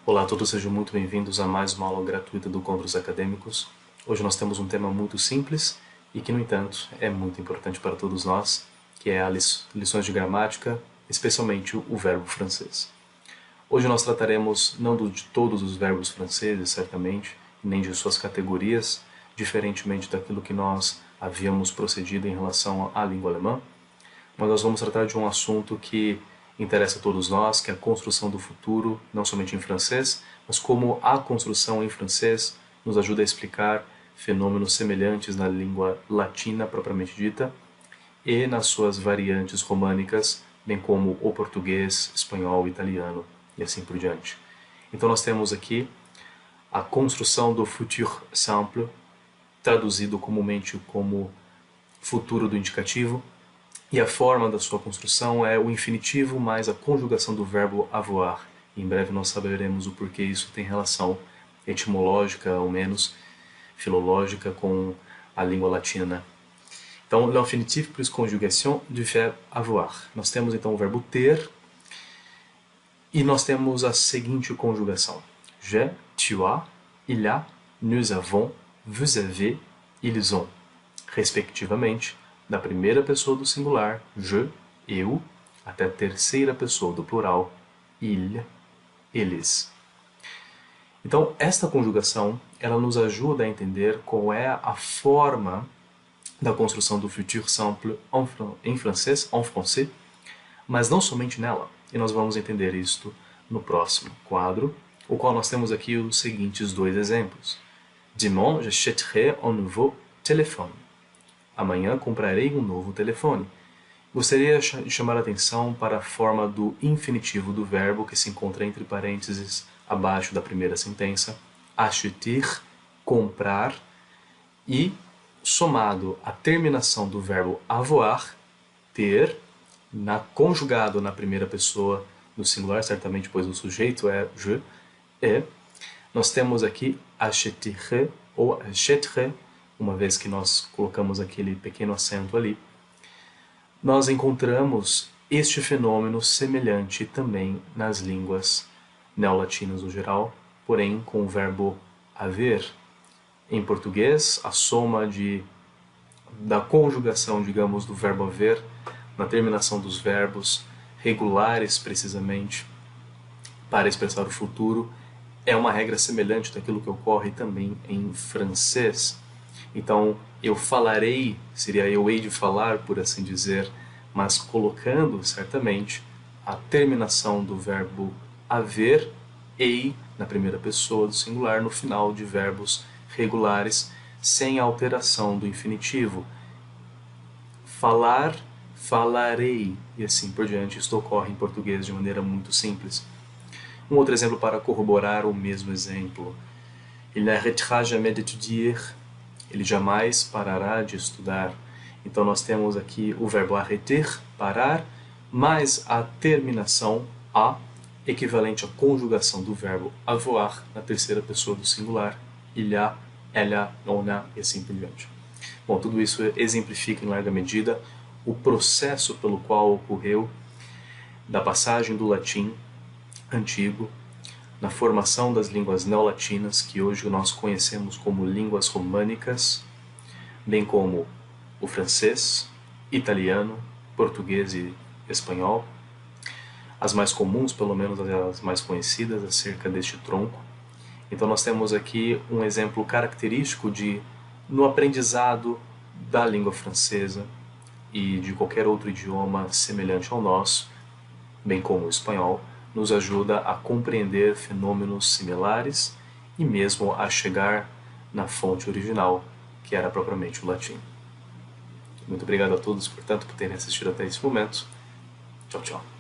Olá a todos, sejam muito bem-vindos a mais uma aula gratuita do Contos Acadêmicos. Hoje nós temos um tema muito simples e que, no entanto, é muito importante para todos nós, que é as lições de gramática, especialmente o verbo francês. Hoje nós trataremos não de todos os verbos franceses, certamente, nem de suas categorias, diferentemente daquilo que nós havíamos procedido em relação à língua alemã, mas nós vamos tratar de um assunto que interessa a todos nós, que é a construção do futuro, não somente em francês, mas como a construção em francês nos ajuda a explicar fenômenos semelhantes na língua latina propriamente dita e nas suas variantes românicas, bem como o português, espanhol, italiano e assim por diante. Então nós temos aqui a construção do futur simple, traduzido comumente como futuro do indicativo, e a forma da sua construção é o infinitivo mais a conjugação do verbo avoir. Em breve nós saberemos o porquê isso tem relação etimológica, ou menos filológica, com a língua latina. Então, l'infinitif plus conjugation du verbe avoir. Nós temos então o verbo ter e nós temos a seguinte conjugação. J'ai, tu as, il a, nous avons, vous avez, ils ont, respectivamente, da primeira pessoa do singular, je, eu, até a terceira pessoa do plural, il, eles. Então, esta conjugação, ela nos ajuda a entender qual é a forma da construção do futur simple em francês, en français, mas não somente nela. E nós vamos entender isto no próximo quadro, o qual nós temos aqui os seguintes dois exemplos. Dimanche, j'achèterai un nouveau téléphone. Amanhã comprarei um novo telefone. Gostaria de chamar a atenção para a forma do infinitivo do verbo que se encontra entre parênteses abaixo da primeira sentença, acheter, comprar, e somado à terminação do verbo avoir, ter, conjugado na primeira pessoa do singular, certamente pois o sujeito é je, e nós temos aqui acheter ou achèterai, uma vez que nós colocamos aquele pequeno acento ali, nós encontramos este fenômeno semelhante também nas línguas neolatinas no geral, porém com o verbo haver. Em português, a soma da conjugação, digamos, do verbo haver, na terminação dos verbos regulares, precisamente, para expressar o futuro, é uma regra semelhante daquilo que ocorre também em francês. Então, eu falarei, seria eu hei de falar, por assim dizer, mas colocando, certamente, a terminação do verbo haver, ei, na primeira pessoa do singular, no final de verbos regulares, sem alteração do infinitivo. Falar, falarei, e assim por diante. Isto ocorre em português de maneira muito simples. Um outro exemplo para corroborar o mesmo exemplo. Il n'arrêtera jamais d'étudier. Ele jamais parará de estudar. Então nós temos aqui o verbo arrêter, parar, mais a terminação a, equivalente à conjugação do verbo avoir na terceira pessoa do singular, il a, ela, on a, e assim por diante. Bom, tudo isso exemplifica em larga medida o processo pelo qual ocorreu da passagem do latim antigo na formação das línguas neolatinas, que hoje nós conhecemos como línguas românicas, bem como o francês, italiano, português e espanhol, as mais comuns, pelo menos as mais conhecidas, acerca deste tronco. Então nós temos aqui um exemplo característico no aprendizado da língua francesa e de qualquer outro idioma semelhante ao nosso, bem como o espanhol, nos ajuda a compreender fenômenos similares e mesmo a chegar na fonte original, que era propriamente o latim. Muito obrigado a todos, portanto, por terem assistido até esse momento. Tchau, tchau.